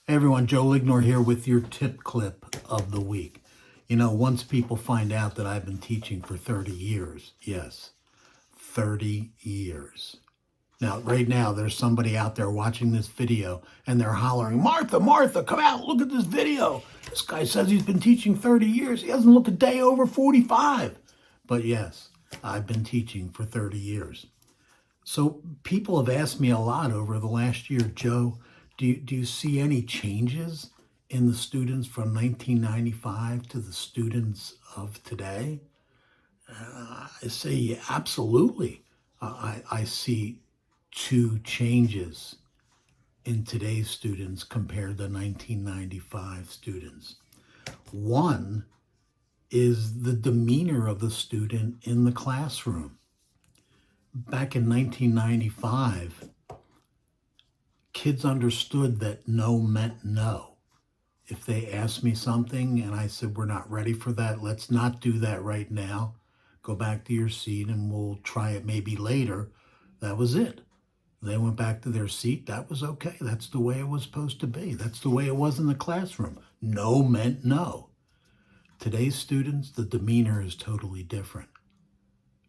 Hey everyone, Joe Lignor here with your tip clip of the week. You know, once people find out that I've been teaching for 30 years, yes, 30 years. Now, right now, there's somebody out there watching this video and they're hollering, Martha, Martha, come out, look at this video. This guy says he's been teaching 30 years. He hasn't looked a day over 45. But yes, I've been teaching for 30 years. So people have asked me a lot over the last year, Joe, do you see any changes in the students from 1995 to the students of today? I say yeah, absolutely. I see two changes in today's students compared to 1995 students. One is the demeanor of the student in the classroom. Back in 1995, kids understood that no meant no. If they asked me something and I said, we're not ready for that, let's not do that right now, go back to your seat and we'll try it maybe later, that was it. They went back to their seat, that was okay. That's the way it was supposed to be. That's the way it was in the classroom. No meant no. Today's students, the demeanor is totally different.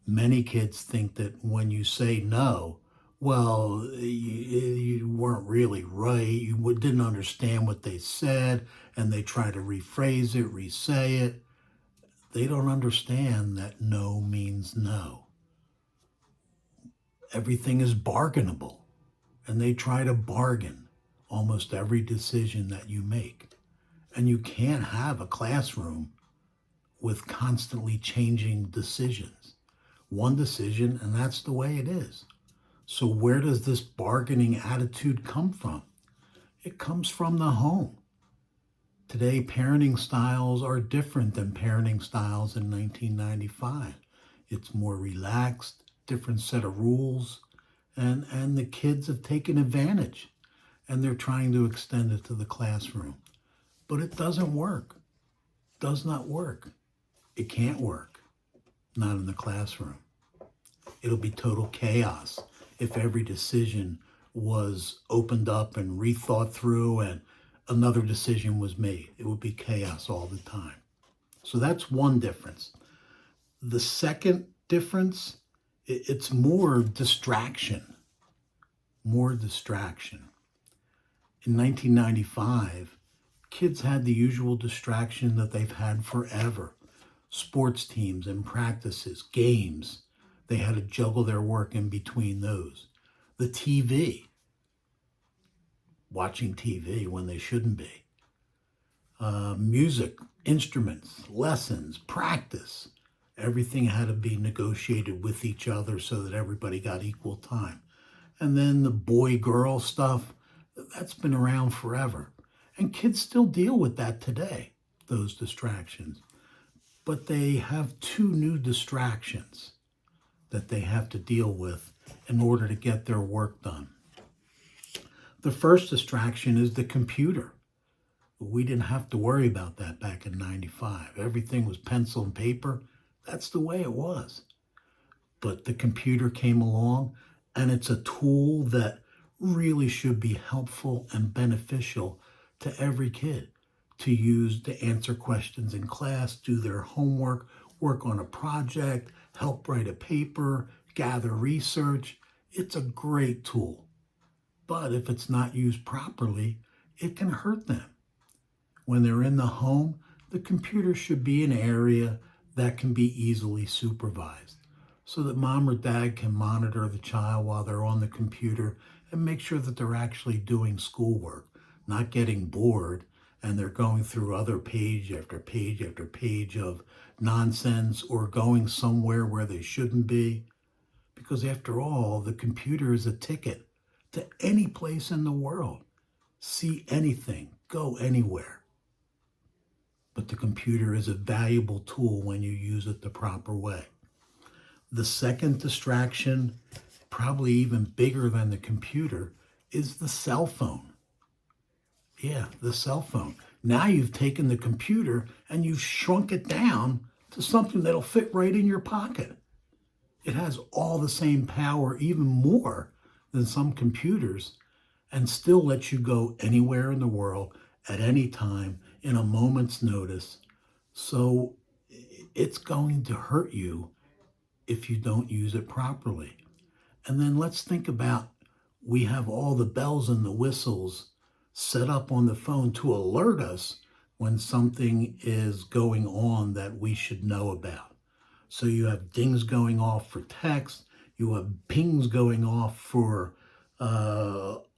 Many kids think that when you say no, well, you weren't really right, you didn't understand what they said, and they try to rephrase it, re-say it. They don't understand that no means no. Everything is bargainable, and they try to bargain almost every decision that you make. And you can't have a classroom with constantly changing decisions. One decision, and that's the way it is. So where does this bargaining attitude come from? It comes from the home. Today, parenting styles are different than parenting styles in 1995. It's more relaxed, different set of rules, and the kids have taken advantage, and they're trying to extend it to the classroom. But it doesn't work. Does not work. It can't work. Not in the classroom. It'll be total chaos if every decision was opened up and rethought through and another decision was made. It would be chaos all the time. So that's one difference. The second difference, it's more distraction. More distraction. In 1995, kids had the usual distraction that they've had forever. Sports teams and practices, games. They had to juggle their work in between those. The TV, watching TV when they shouldn't be. Music, instruments, lessons, practice. Everything had to be negotiated with each other so that everybody got equal time. And then the boy-girl stuff, that's been around forever. And kids still deal with that today, those distractions. But they have two new distractions that they have to deal with in order to get their work done. The first distraction is the computer. We didn't have to worry about that back in 95. Everything was pencil and paper. That's the way it was. But the computer came along, and it's a tool that really should be helpful and beneficial to every kid to use to answer questions in class, do their homework, work on a project, help write a paper, gather research. It's a great tool. But if it's not used properly, it can hurt them. When they're in the home, the computer should be an area that can be easily supervised so that mom or dad can monitor the child while they're on the computer and make sure that they're actually doing schoolwork, not getting bored and they're going through other page after page after page of nonsense or going somewhere where they shouldn't be. Because after all, the computer is a ticket to any place in the world. See anything, go anywhere. But the computer is a valuable tool when you use it the proper way. The second distraction, probably even bigger than the computer, is the cell phone. Yeah, the cell phone. Now you've taken the computer and you've shrunk it down to something that'll fit right in your pocket. It has all the same power, even more than some computers, and still lets you go anywhere in the world at any time in a moment's notice. So it's going to hurt you if you don't use it properly. And then let's think about, we have all the bells and the whistles set up on the phone to alert us when something is going on that we should know about. So you have dings going off for text, you have pings going off for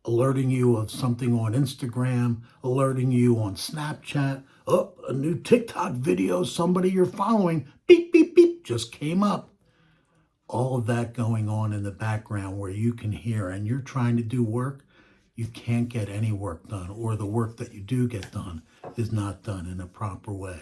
alerting you of something on Instagram, alerting you on Snapchat. Oh, a new TikTok video, somebody you're following, beep, beep, beep, just came up. All of that going on in the background where you can hear, and you're trying to do work, you can't get any work done, or the work that you do get done is not done in a proper way.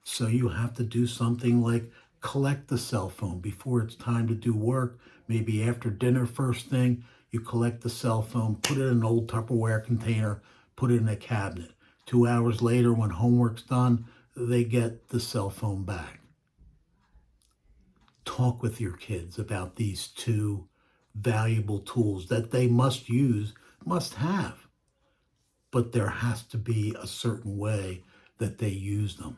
So you have to do something like collect the cell phone before it's time to do work. Maybe after dinner, first thing, you collect the cell phone, put it in an old Tupperware container, put it in a cabinet. 2 hours later, when homework's done, they get the cell phone back. Talk with your kids about these two valuable tools that they must use, must have. But there has to be a certain way that they use them.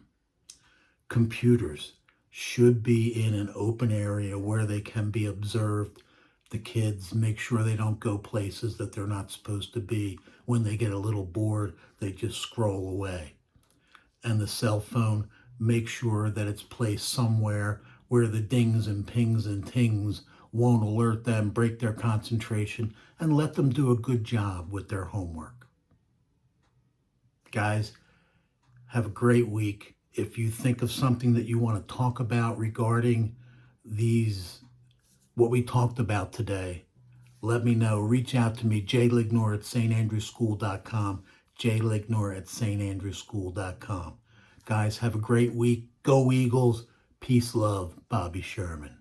Computers should be in an open area where they can be observed. The kids make sure they don't go places that they're not supposed to be. When they get a little bored, they just scroll away. And the cell phone, make sure that it's placed somewhere where the dings and pings and tings won't alert them, break their concentration, and let them do a good job with their homework. Guys, have a great week. If you think of something that you want to talk about regarding what we talked about today, let me know. Reach out to me, jlignor at standrewschool.com, jlignor at standrewschool.com. Guys, have a great week. Go Eagles. Peace, love, Bobby Sherman.